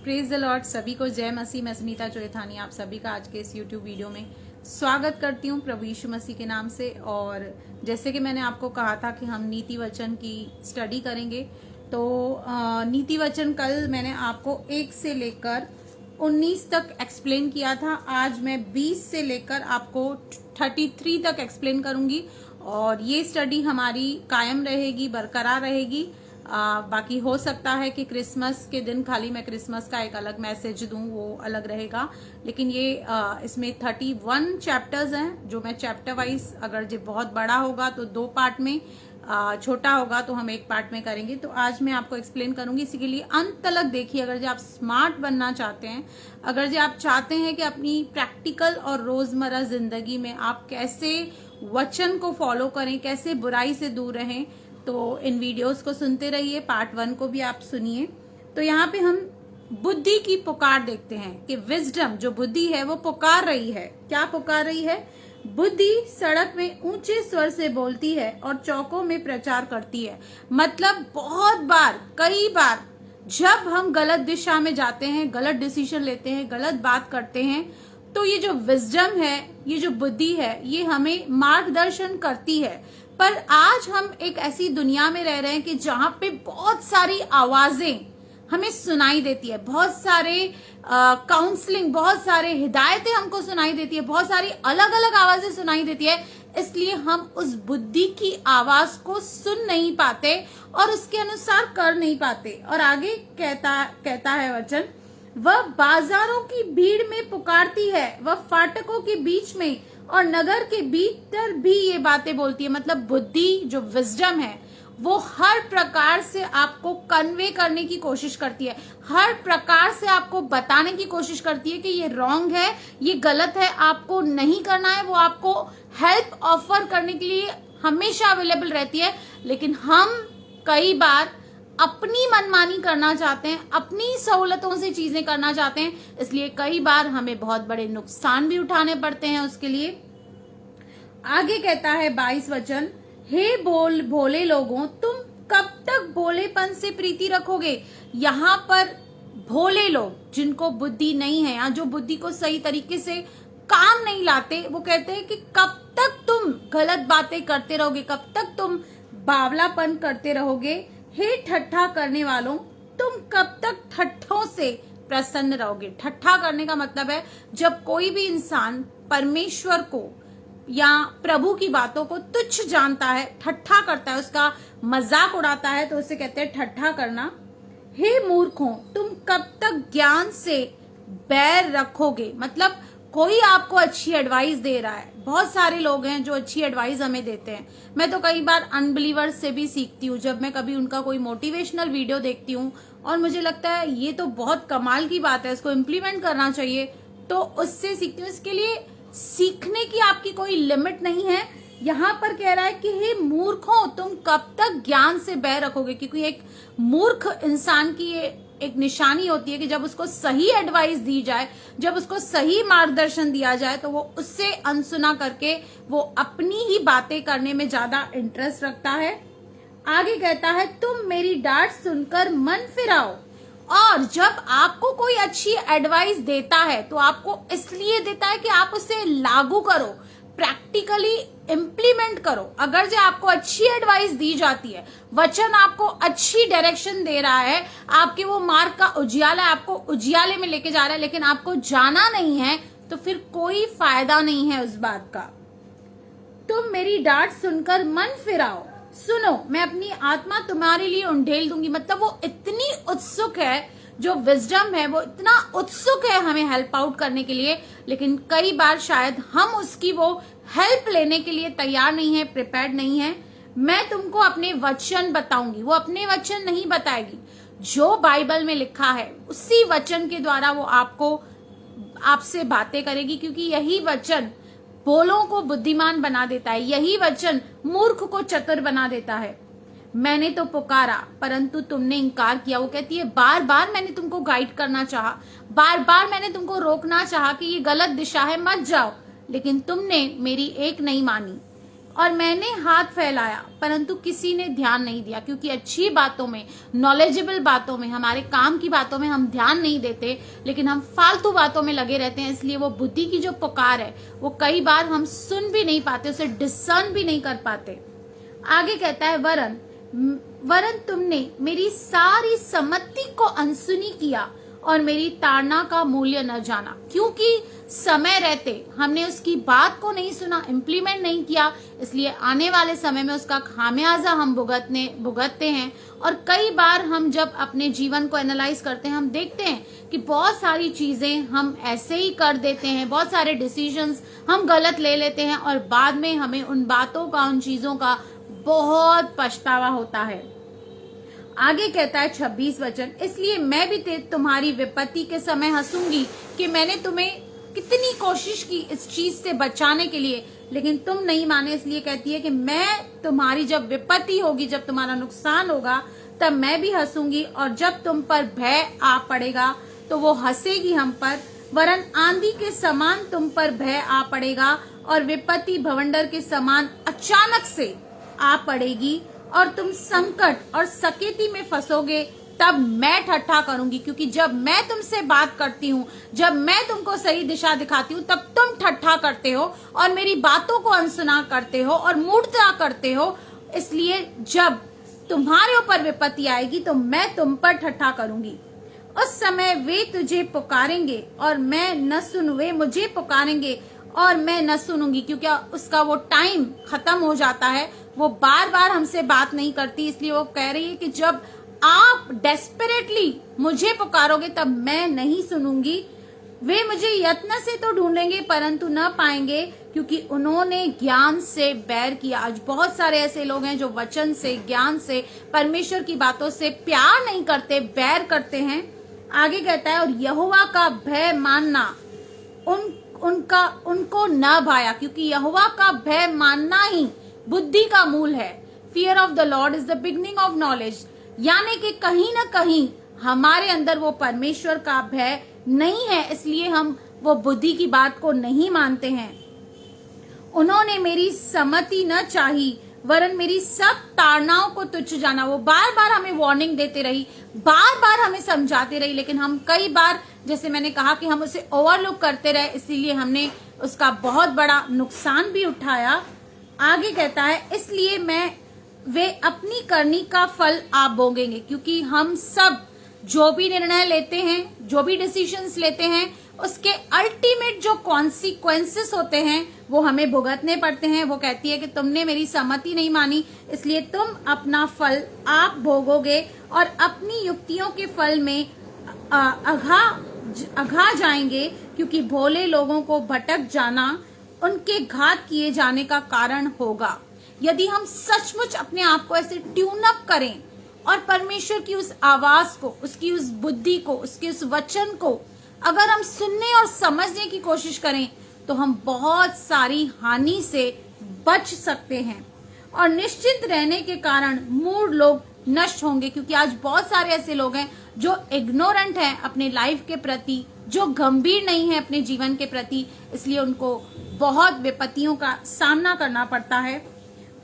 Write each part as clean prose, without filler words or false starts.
Praise the Lord. सभी को जय मसीह। मैं सुनीता चोएथानी आप सभी का आज के इस यूट्यूब वीडियो में स्वागत करती हूँ प्रभु यीशु मसीह के नाम से। और जैसे कि मैंने आपको कहा था कि हम नीति वचन की स्टडी करेंगे, तो नीति वचन कल मैंने आपको 1 से लेकर 19 तक एक्सप्लेन किया था। आज मैं 20 से लेकर आपको 33 तक एक्सप्लेन करूंगी और ये स्टडी हमारी कायम रहेगी, बरकरार रहेगी। बाकी हो सकता है कि क्रिसमस के दिन खाली मैं क्रिसमस का एक अलग मैसेज दूं, वो अलग रहेगा। लेकिन ये इसमें 31 चैप्टर्स हैं जो मैं चैप्टर वाइज, अगर ये बहुत बड़ा होगा तो 2 पार्ट में, छोटा होगा तो हम 1 पार्ट में करेंगे। तो आज मैं आपको एक्सप्लेन करूंगी, इसी के लिए अंत तक देखिए। अगर जो आप स्मार्ट बनना चाहते हैं, अगर जो आप चाहते हैं कि अपनी प्रैक्टिकल और रोजमर्रा जिंदगी में आप कैसे वचन को फॉलो करें, कैसे बुराई से दूर रहें, तो इन वीडियोस को सुनते रहिए। पार्ट 1 को भी आप सुनिए। तो यहाँ पे हम बुद्धि की पुकार देखते हैं कि विजडम जो बुद्धि है वो पुकार रही है। क्या पुकार रही है? बुद्धि सड़क में ऊंचे स्वर से बोलती है और चौकों में प्रचार करती है। मतलब बहुत बार, कई बार जब हम गलत दिशा में जाते हैं, गलत डिसीजन लेते हैं, गलत बात करते हैं, तो ये जो विजडम है, ये जो बुद्धि है, ये हमें मार्गदर्शन करती है। पर आज हम एक ऐसी दुनिया में रह रहे हैं कि जहां पे बहुत सारी आवाजें हमें सुनाई देती है, बहुत सारे काउंसलिंग, बहुत सारे हिदायतें हमको सुनाई देती है, बहुत सारी अलग अलग आवाजें सुनाई देती है। इसलिए हम उस बुद्धि की आवाज को सुन नहीं पाते और उसके अनुसार कर नहीं पाते। और आगे कहता है वचन, वह बाजारों की भीड़ में पुकारती है, वह फाटकों के बीच में और नगर के भीतर भी ये बातें बोलती है। मतलब बुद्धि जो विजडम है वो हर प्रकार से आपको कन्वे करने की कोशिश करती है, हर प्रकार से आपको बताने की कोशिश करती है कि ये रॉन्ग है, ये गलत है, आपको नहीं करना है। वो आपको हेल्प ऑफर करने के लिए हमेशा अवेलेबल रहती है। लेकिन हम कई बार अपनी मनमानी करना चाहते हैं, अपनी सहूलतों से चीजें करना चाहते हैं, इसलिए कई बार हमें बहुत बड़े नुकसान भी उठाने पड़ते हैं उसके लिए। आगे कहता है 22 वचन, हे भोले लोगों, तुम कब तक भोलेपन से प्रीति रखोगे। यहाँ पर भोले लोग जिनको बुद्धि नहीं है या जो बुद्धि को सही तरीके से काम नहीं लाते, वो कहते हैं कि कब तक तुम गलत बातें करते रहोगे, कब तक तुम बावलापन करते रहोगे। हे ठट्ठा करने वालों, तुम कब तक ठट्ठों से प्रसन्न रहोगे। ठट्ठा करने का मतलब है जब कोई भी इंसान परमेश्वर को या प्रभु की बातों को तुच्छ जानता है, ठट्ठा करता है, उसका मजाक उड़ाता है, तो उसे कहते हैं ठट्ठा करना। हे मूर्खों, तुम कब तक ज्ञान से बैर रखोगे। मतलब कोई आपको अच्छी एडवाइस दे रहा है, बहुत सारे लोग हैं जो अच्छी एडवाइस हमें देते हैं। मैं तो कई बार अनबिलीवर्स से भी सीखती हूँ, जब मैं कभी उनका कोई मोटिवेशनल वीडियो देखती हूँ और मुझे लगता है ये तो बहुत कमाल की बात है, इसको इम्प्लीमेंट करना चाहिए, तो उससे सीखती हूँ। इसके लिए सीखने की आपकी कोई लिमिट नहीं है। यहाँ पर कह रहा है कि हे मूर्खों, तुम कब तक ज्ञान से बैर रखोगे। क्योंकि एक मूर्ख इंसान की ये एक निशानी होती है कि जब उसको सही एडवाइस दी जाए, जब उसको सही मार्गदर्शन दिया जाए, तो वो उससे अनसुना करके वो अपनी ही बातें करने में ज्यादा इंटरेस्ट रखता है। आगे कहता है, तुम मेरी डांट सुनकर मन फिराओ। और जब आपको कोई अच्छी एडवाइस देता है तो आपको इसलिए देता है कि आप उसे लागू करो, प्रैक्टिकली इम्प्लीमेंट करो। अगर जो आपको अच्छी एडवाइस दी जाती है, वचन आपको अच्छी डायरेक्शन दे रहा है, आपके वो मार्ग का उजियाला आपको उजियाले में लेके जा रहा है, लेकिन आपको जाना नहीं है, तो फिर कोई फायदा नहीं है उस बात का। तुम मेरी डांट सुनकर मन फिराओ, सुनो, मैं अपनी आत्मा तुम्हारे लिए उंडेल दूंगी। मतलब वो इतनी उत्सुक है, जो विजडम है वो इतना उत्सुक है हमें हेल्प आउट करने के लिए, लेकिन कई बार शायद हम उसकी वो हेल्प लेने के लिए तैयार नहीं है, प्रिपेयर्ड नहीं है। मैं तुमको अपने वचन बताऊंगी, वो अपने वचन नहीं बताएगी, जो बाइबल में लिखा है उसी वचन के द्वारा वो आपसे बातें करेगी। क्योंकि यही वचन भोलों को बुद्धिमान बना देता है, यही वचन मूर्ख को चतुर बना देता है। मैंने तो पुकारा परंतु तुमने इनकार किया। वो कहती है बार बार मैंने तुमको गाइड करना चाहा, बार बार मैंने तुमको रोकना चाहा कि ये गलत दिशा है, मत जाओ, लेकिन तुमने मेरी एक नहीं मानी। और मैंने हाथ फैलाया परंतु किसी ने ध्यान नहीं दिया। क्योंकि अच्छी बातों में, नॉलेजेबल बातों में, हमारे काम की बातों में हम ध्यान नहीं देते, लेकिन हम फालतू बातों में लगे रहते हैं। इसलिए वो बुद्धि की जो पुकार है वो कई बार हम सुन भी नहीं पाते, उसे डिसर्न भी नहीं कर पाते। आगे कहता है, वरन तुमने मेरी सारी सम्मति को अनसुनी किया और मेरी ताड़ना का मूल्य न जाना। क्योंकि समय रहते हमने उसकी बात को नहीं सुना, इम्प्लीमेंट नहीं किया, इसलिए आने वाले समय में उसका खामियाजा हम भुगतते हैं। और कई बार हम जब अपने जीवन को एनालाइज करते हैं, हम देखते हैं कि बहुत सारी चीजें हम ऐसे ही कर देते हैं, बहुत सारे डिसीजंस हम गलत ले लेते हैं और बाद में हमें उन बातों का, उन चीजों का बहुत पछतावा होता है। आगे कहता है 26 वचन, इसलिए मैं भी तुम्हारी विपत्ति के समय हंसूंगी कि मैंने तुम्हें कितनी कोशिश की इस चीज से बचाने के लिए, लेकिन तुम नहीं माने। इसलिए कहती है कि मैं तुम्हारी जब विपत्ति होगी, जब तुम्हारा नुकसान होगा, तब मैं भी हंसूंगी, और जब तुम पर भय आ पड़ेगा तो वो हंसेगी हम पर। वरन आंधी के समान तुम पर भय आ पड़ेगा और विपत्ति भवंडर के समान अचानक से आ पड़ेगी और तुम संकट और सकेती में फंसोगे। तब मैं ठट्ठा करूंगी, क्योंकि जब मैं तुमसे बात करती हूँ, जब मैं तुमको सही दिशा दिखाती हूँ, तब तुम ठट्ठा करते हो और मेरी बातों को अनसुना करते हो और मूर्खता करते हो। इसलिए जब तुम्हारे ऊपर विपत्ति आएगी तो मैं तुम पर ठट्ठा करूंगी। उस समय वे तुझे पुकारेंगे और मैं न सुनूं, वे मुझे पुकारेंगे और मैं न सुनूंगी। क्योंकि उसका वो टाइम खत्म हो जाता है, वो बार बार हमसे बात नहीं करती। इसलिए वो कह रही है कि जब आप डेस्परेटली मुझे पुकारोगे तब मैं नहीं सुनूंगी। वे मुझे यत्न से तो ढूंढेंगे परंतु न पाएंगे, क्योंकि उन्होंने ज्ञान से बैर किया। आज बहुत सारे ऐसे लोग हैं जो वचन से, ज्ञान से, परमेश्वर की बातों से प्यार नहीं करते, बैर करते हैं। आगे कहता है, और यहोवा का भय मानना उनको न भाया, क्योंकि यहोवा का भय मानना ही बुद्धि का मूल है। Fear of the Lord is the beginning of knowledge. यानी कि कहीं ना कहीं हमारे अंदर वो परमेश्वर का भय नहीं है, इसलिए हम वो बुद्धि की बात को नहीं मानते हैं। उन्होंने मेरी सम्मति न चाही वरन मेरी सब ताड़नाओं को तुच्छ जाना। वो बार बार हमें वार्निंग देते रही, बार बार हमें समझाते रही, लेकिन हम कई बार, जैसे मैंने कहा, कि हम उसे ओवरलुक करते रहे, इसीलिए हमने उसका बहुत बड़ा नुकसान भी उठाया। आगे कहता है, इसलिए वे अपनी करनी का फल आप भोगेंगे। क्योंकि हम सब जो भी निर्णय लेते हैं, जो भी डिसीजंस लेते हैं, उसके अल्टीमेट जो कॉन्सिक्वेंसेस होते हैं वो हमें भुगतने पड़ते हैं। वो कहती है कि तुमने मेरी सम्मति नहीं मानी, इसलिए तुम अपना फल आप भोगोगे और अपनी युक्तियों के फल में अघा जाएंगे। क्योंकि भोले लोगों को भटक जाना उनके घात किए जाने का कारण होगा। यदि हम सचमुच अपने आप को ऐसे ट्यून अप करें और परमेश्वर की उस आवाज को, उसकी उस बुद्धि को, उसके उस वचन को अगर हम सुनने और समझने की कोशिश करें, तो हम बहुत सारी हानि से बच सकते हैं। और निश्चिंत रहने के कारण मूढ़ लोग नष्ट होंगे। क्योंकि आज बहुत सारे ऐसे लोग हैं जो इग्नोरेंट हैं अपने लाइफ के प्रति, जो गंभीर नहीं है अपने जीवन के प्रति, इसलिए उनको बहुत विपत्तियों का सामना करना पड़ता है।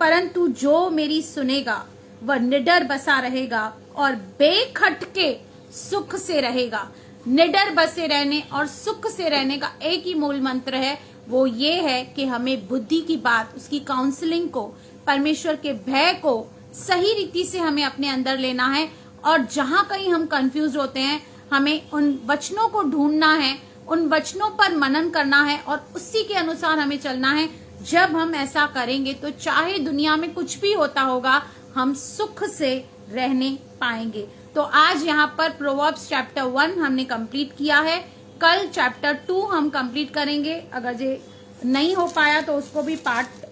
परंतु जो मेरी सुनेगा वह निडर बसा रहेगा और बेखटके सुख से रहेगा। निडर बसे रहने और सुख से रहने का एक ही मूल मंत्र है, वो ये है कि हमें बुद्धि की बात, उसकी काउंसलिंग को, परमेश्वर के भय को सही रीति से हमें अपने अंदर लेना है। और जहां कहीं हम कंफ्यूज होते हैं, हमें उन वचनों को ढूंढना है, उन वचनों पर मनन करना है और उसी के अनुसार हमें चलना है। जब हम ऐसा करेंगे तो चाहे दुनिया में कुछ भी होता होगा, हम सुख से रहने पाएंगे। तो आज यहाँ पर प्रोवर्ब्स चैप्टर 1 हमने कंप्लीट किया है। कल चैप्टर 2 हम कंप्लीट करेंगे। अगर ये नहीं हो पाया तो उसको भी पार्ट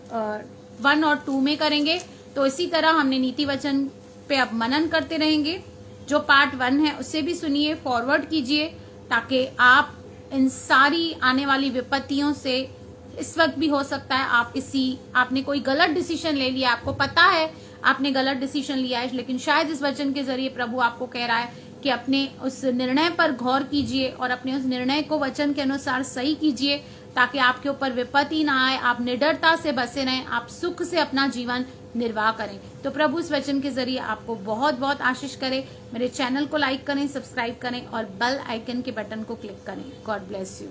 1 और 2 में करेंगे। तो इसी तरह हमने नीति वचन पे अब मनन करते रहेंगे। जो पार्ट 1 है उसे भी सुनिए, फॉरवर्ड कीजिए, ताकि आप इन सारी आने वाली विपत्तियों से, इस वक्त भी हो सकता है आपने कोई गलत डिसीजन ले लिया, आपको पता है आपने गलत डिसीजन लिया है, लेकिन शायद इस वचन के जरिए प्रभु आपको कह रहा है कि अपने उस निर्णय पर गौर कीजिए और अपने उस निर्णय को वचन के अनुसार सही कीजिए, ताकि आपके ऊपर विपत्ति ना आए, आप निडरता से बसे रहें, आप सुख से अपना जीवन निर्वाह करें। तो प्रभु इस वचन के जरिए आपको बहुत बहुत आशीष करे। मेरे चैनल को लाइक करें, सब्सक्राइब करें और बेल आइकन के बटन को क्लिक करें। God bless you.